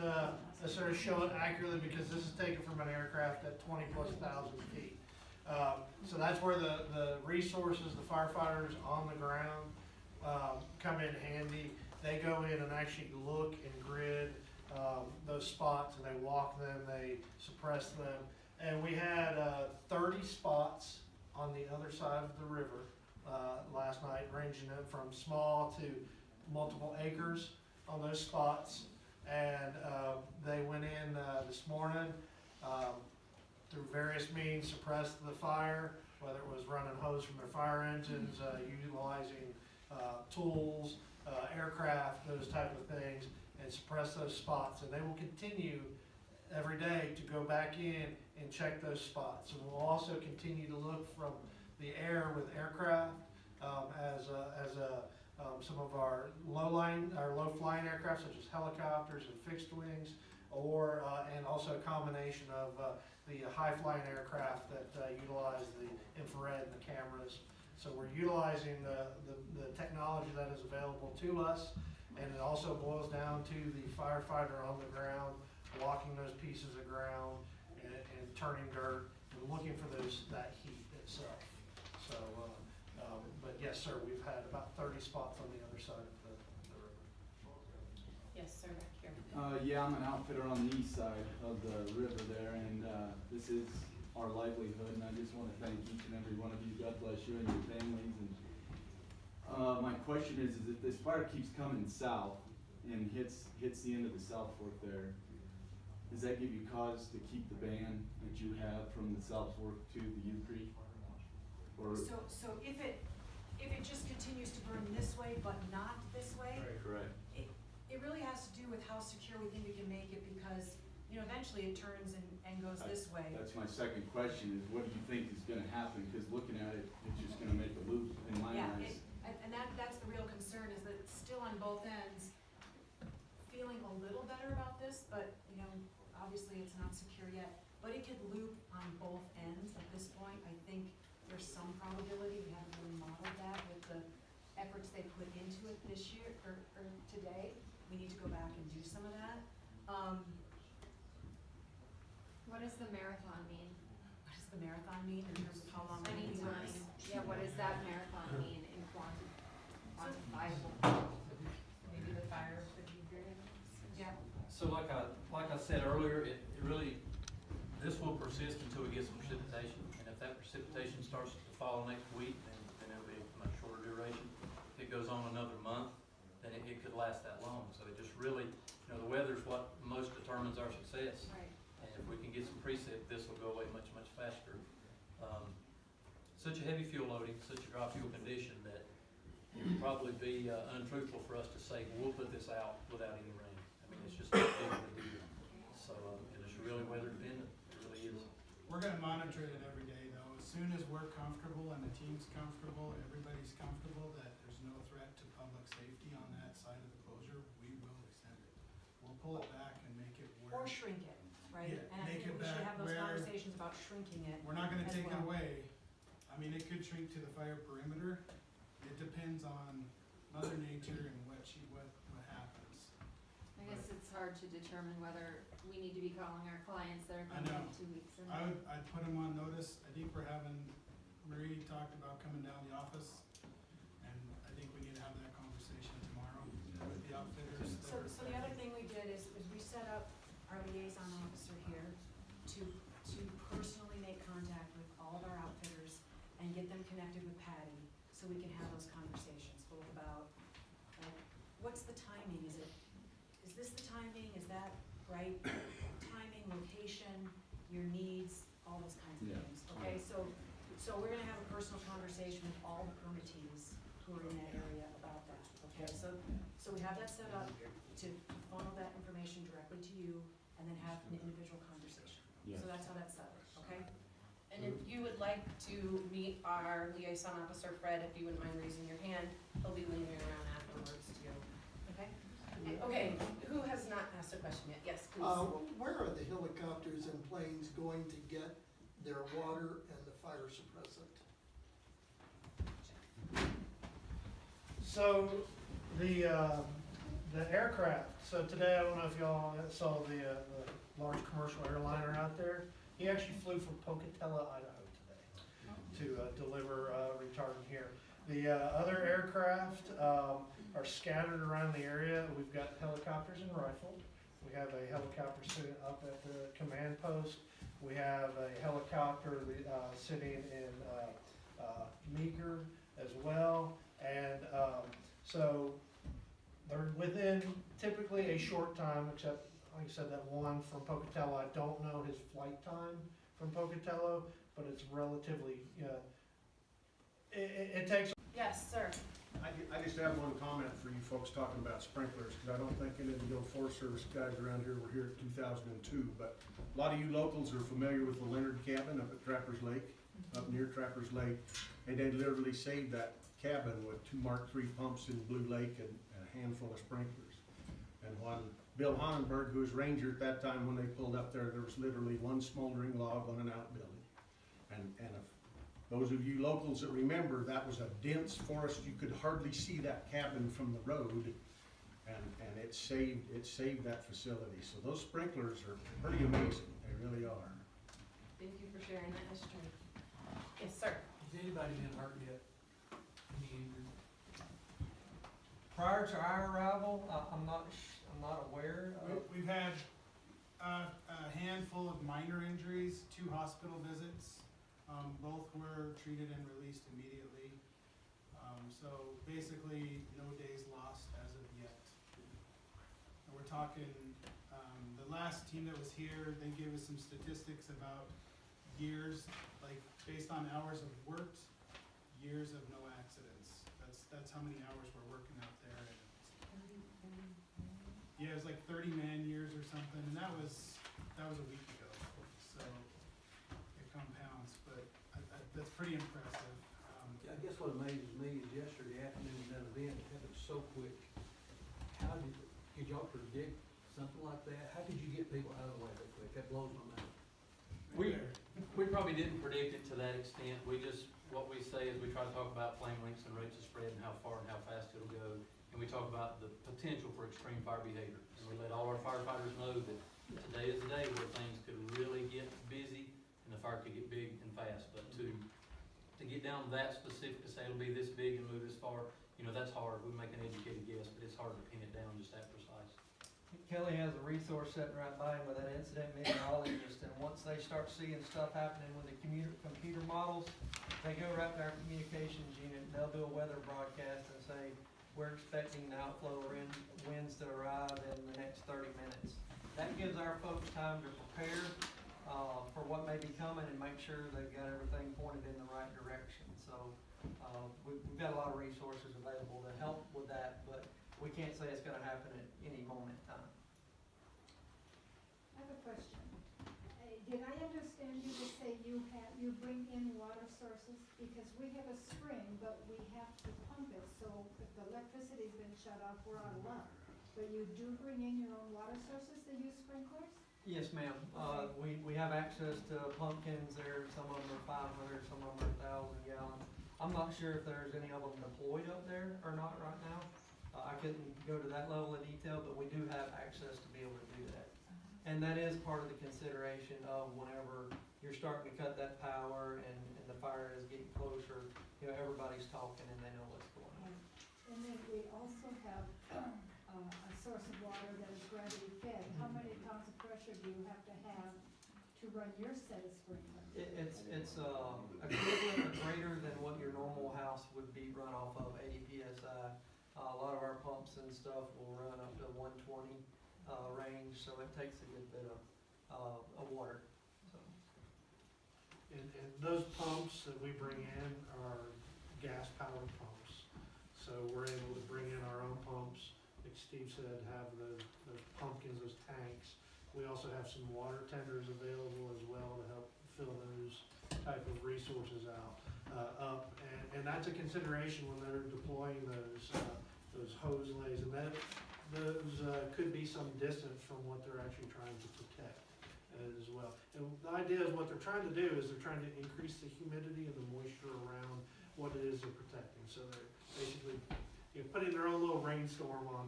necessarily show it accurately because this is taken from an aircraft at 20,000+ feet. So that's where the resources, the firefighters on the ground come in handy. They go in and actually look and grid those spots, and they walk them, they suppress them. And we had 30 spots on the other side of the river last night, ranging from small to multiple acres on those spots. and they went in this morning, through various means, suppressed the fire, whether it was running hose from their fire engines, utilizing tools, aircraft, those type of things, and suppress those spots. And they will continue every day to go back in and check those spots. And we'll also continue to look from the air with aircraft, some of our low flying aircraft such as helicopters and fixed wings, or and also a combination of the high flying aircraft that utilize the infrared and the cameras. So we're utilizing the technology that is available to us, and it also boils down to the firefighter on the ground, walking those pieces of ground and turning dirt and looking for that heat itself. So, but yes, sir, we've had about 30 spots on the other side of the river. Yes, sir, back here. Yeah, I'm an outfitter on the east side of the river there, and this is our livelihood, and I just want to thank each and every one of you. God bless you and your families. And my question is if this fire keeps coming south and hits the end of the South Fork there, does that give you cause to keep the ban that you have from the South Fork to the U Creek? Or So if it just continues to burn this way but not this way, correct. it really has to do with how secure we think we can make it, because, you know, eventually it turns and goes this way. That's my second question, is what do you think is gonna happen? Because looking at it, it's just gonna make a loop in my Yeah, eyes. and that's the real concern, is that it's still on both ends, feeling a little better about this, but, you know, obviously it's not secure yet. But it could loop on both ends at this point. I think there's some probability, we haven't really modeled that with the efforts they put into it this year, or today. We need to go back and do some of that. What does the marathon mean? What does the marathon mean in terms of how long we're gonna be doing Anytime. this? Yeah, what does that marathon mean in quantifiable? Maybe the fire behavior. Yeah. So like I said earlier, it really, this will persist until we get some precipitation. And if that precipitation starts to fall next week, then it'll be a much shorter duration. If it goes on another month, then it could last that long. So it just really, you know, the weather's what most determines our success. Right. And if we can get some precip, this will go away much, much faster. Such a heavy fuel loading, such a dry fuel condition that it would probably be untruthful for us to say, we'll put this out without any rain. I mean, it's just not big of a deal. So, and it's really weather dependent, it really is. We're gonna monitor it every day though. As soon as we're comfortable and the team's comfortable, everybody's comfortable that there's no threat to public safety on that side of the closure, we will extend it. We'll pull it back and make it Or where, shrink it, right? Yeah, And I make think it we should back have those where- conversations about shrinking it. we're not gonna as take it well. away. I mean, it could shrink to the fire perimeter. It depends on Mother Nature and what happens. I guess it's hard to determine whether we need to be calling our clients that are I coming know. in 2 weeks. I'd put them on notice. I think we're having, Marie talked about coming down the office, and I think we need to have that conversation tomorrow with the outfitters. So the other thing we did is we set up our liaison officer here to personally make contact with all of our outfitters and get them connected with Patty, so we can have those conversations, both about, like, what's the timing? Is this the timing? Is that right? Timing, location, your needs, all those kinds of Yeah. things, okay? So we're gonna have a personal conversation with all the permittees who are in that area about that, okay? So we have that set up to funnel that information directly to you and then have an individual conversation. Yes. So that's how that's set up, okay? And if you would like to meet our liaison officer, Fred, if you wouldn't mind raising your hand, he'll be lingering around afterwards too. Okay? Okay, who has not asked a question yet? Yes, please. Where are the helicopters and planes going to get their water and the fire suppressant? So the aircraft, so today, I don't know if y'all saw the large commercial airliner out there. He actually flew from Pocatello, Idaho today to deliver retardant here. The other aircraft are scattered around the area. We've got helicopters and rifled. We have a helicopter sitting up at the command post. We have a helicopter sitting in Meeker as well. And so They're within typically a short time, except, like I said, that one from Pocatello, I don't know his flight time from Pocatello, but it's relatively, it takes. Yes, sir. I just have one comment for you folks talking about sprinklers, because I don't think any of the old Forest Service guys around here were here in 2002, but a lot of you locals are familiar with the Leonard cabin up at Trappers Lake, up near Trappers Lake, and they literally saved that cabin with 2 Mark III pumps in Blue Lake and a handful of sprinklers. And when Bill Honenberg, who was ranger at that time, when they pulled up there, there was literally one smoldering log on an outbuilding. And if those of you locals that remember, that was a dense forest. You could hardly see that cabin from the road, and it saved that facility. So those sprinklers are pretty amazing. They really are. Thank you for sharing that history. Yes, sir. Has anybody been hurt yet? Any injured? Prior to our arrival, I'm not aware of. We've had a handful of minor injuries, 2 hospital visits. Both were treated and released immediately. So basically, no days lost as of yet. And we're talking, the last team that was here, they gave us some statistics about years, like based on hours of worked, years of no accidents. That's how many hours we're working out there. And yeah, it was like 30 man years or something, and that was a week ago. So it compounds, but that's pretty impressive. I guess what amazes me is yesterday afternoon, that event happened so quick. How did y'all predict something like that? How did you get people out of the way that quick? That blows my mind. We probably didn't predict it to that extent. What we say is we try to talk about flame lengths and rates of spread and how far and how fast it'll go. And we talk about the potential for extreme fire behavior. And we let all our firefighters know that today is the day where things could really get busy and the fire could get big and fast. But to get down to that specific, to say it'll be this big and move this far, that's hard. We make an educated guess, but it's hard to pin it down just that precise. Kelly has a resource sitting right by him with that incident meteorologist, and once they start seeing stuff happening with the computer models, they go right to our communications unit, and they'll do a weather broadcast and say, we're expecting the outflow winds to arrive in the next 30 minutes. That gives our folks time to prepare for what may be coming and make sure they've got everything pointed in the right direction. So we've got a lot of resources available to help with that, but we can't say it's gonna happen at any moment in time. I have a question. Did I understand you to say you bring in water sources? Because we have a spring, but we have to pump it, so if the electricity's been shut off, we're out of luck. But you do bring in your own water sources that use sprinklers? Yes, ma'am. We have access to pumpkins there. Some of them are 500, some of them are 1,000 gallons. I'm not sure if there's any of them deployed up there or not right now. I couldn't go to that level of detail, but we do have access to be able to do that. And that is part of the consideration of whenever you're starting to cut that power and the fire is getting closer, everybody's talking and they know what's going on. And then we also have a source of water that is gravity fed. How many pounds of pressure do you have to run your set of sprinklers? It's equivalent or greater than what your normal house would be run off of, 80 PSI. A lot of our pumps and stuff will run up to 120 range, so it takes a good bit of water. So. And those pumps that we bring in are gas-powered pumps. So we're able to bring in our own pumps, like Steve said, have those pumpkins, those tanks. We also have some water tenders available as well to help fill those type of resources up. And that's a consideration when they're deploying those hose lays, and those could be some distance from what they're actually trying to protect as well. And the idea is what they're trying to do is they're trying to increase the humidity and the moisture around what it is they're protecting. So they're basically putting their own little rainstorm on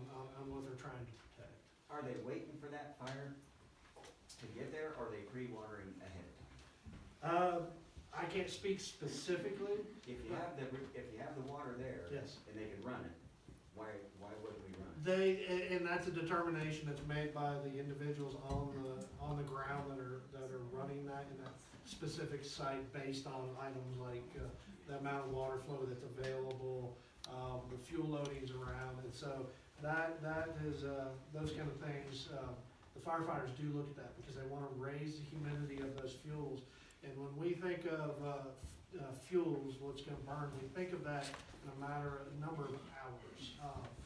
what they're trying to protect. Are they waiting for that fire to get there, or are they pre-watering ahead of time? I can't speak specifically. If you have the water there, yes, and they can run it, why wouldn't we run it? And that's a determination that's made by the individuals on the ground that are running that in that specific site based on items like the amount of water flow that's available, the fuel loadings around, And so that is, those kind of things, the firefighters do look at that because they wanna raise the humidity of those fuels. And when we think of, fuels, what's gonna burn, we think of that in a number of hours.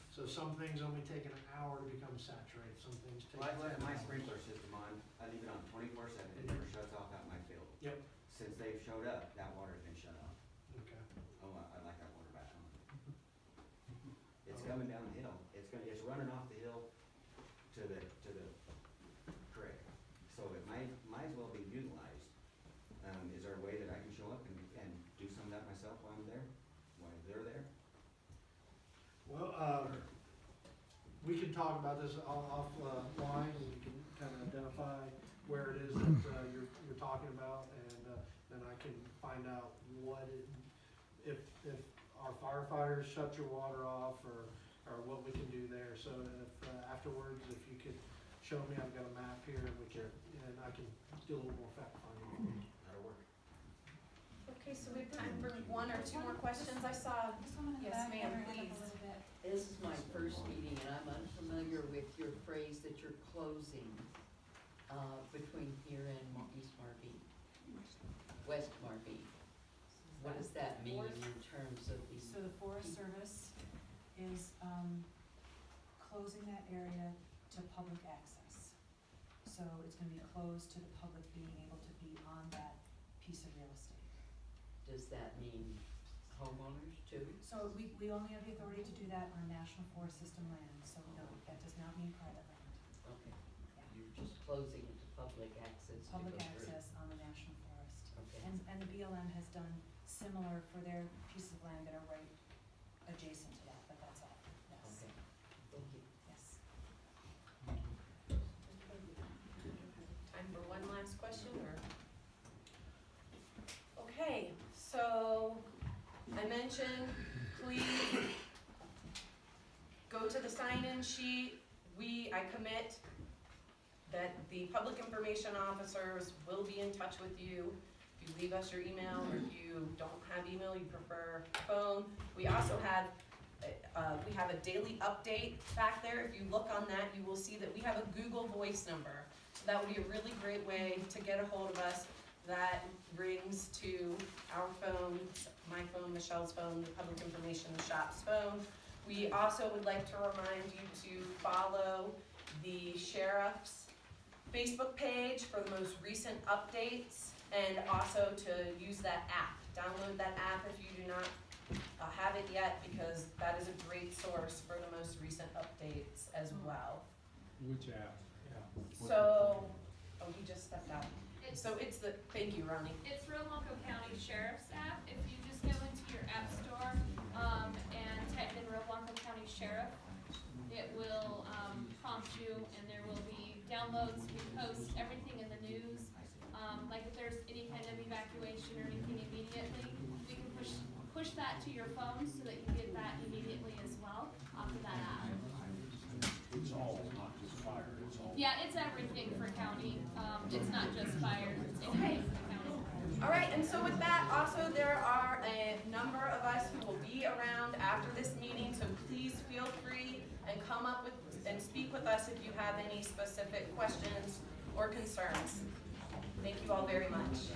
So some things only take an hour to become saturated, some things take Well, I 10 left my hours. sprinkler system on, I leave it on 24/7, it never shuts off out in my field. Yep, Since they've showed up, that water's been shut off. okay. Oh, I like that water back on. It's coming down the hill, it's running off the hill to the creek. So it might as well be utilized. Is there a way that I can show up and do some of that myself while I'm there, while they're there? Well, we can talk about this offline, and we can kind of identify where it is that you're talking about, and then I can find out if our firefighters shut your water off, or what we can do there. So if afterwards, if you could show me, I've got a map here, and I can do a little more fact finding. That'll work. Okay, so we have time for one or two more questions. I saw, yes ma'am, please. This is my first meeting, and I'm unfamiliar with your phrase that you're closing, between here and East Marby, West Marby. What does that mean in terms of the? So the Forest Service is, closing that area to public access. So it's gonna be closed to the public being able to be on that piece of real estate. Does that mean homeowners too? So we only have the authority to do that on National Forest System land, so no, that does not mean private land. Okay, you're just closing it to public access to Public go through. access on the National Forest. Okay. And the BLM has done similar for their pieces of land that are right adjacent to that, but that's all, yes. Okay, thank you. Yes. Time for one last question, or? Okay, so I mentioned, please go to the sign-in sheet. I commit that the public information officers will be in touch with you. If you leave us your email, or if you don't have email, you prefer phone. We also have, we have a daily update back there. If you look on that, you will see that we have a Google Voice number. So that would be a really great way to get a hold of us. That rings to our phone, my phone, Michelle's phone, the public information shop's phone. We also would like to remind you to follow the sheriff's Facebook page for the most recent updates, and also to use that app. Download that app if you do not have it yet, because that is a great source for the most recent updates as well. Which app? So, oh, he just stepped out. So it's the, thank you, Ronnie. It's Roanoke County Sheriff's app. If you just go into your app store, and type in Roanoke County Sheriff, it will, prompt you, and there will be downloads. We post everything in the news. Like if there's any kind of evacuation or anything immediately, we can push that to your phone so that you get that immediately as well off of that app. It's all, not just fire, it's all. Yeah, it's everything for county. It's not just fire, it's anything for the county. All right, and so with that, also there are a number of us who will be around after this meeting, so please feel free and come up with and speak with us if you have any specific questions or concerns. Thank you all very much.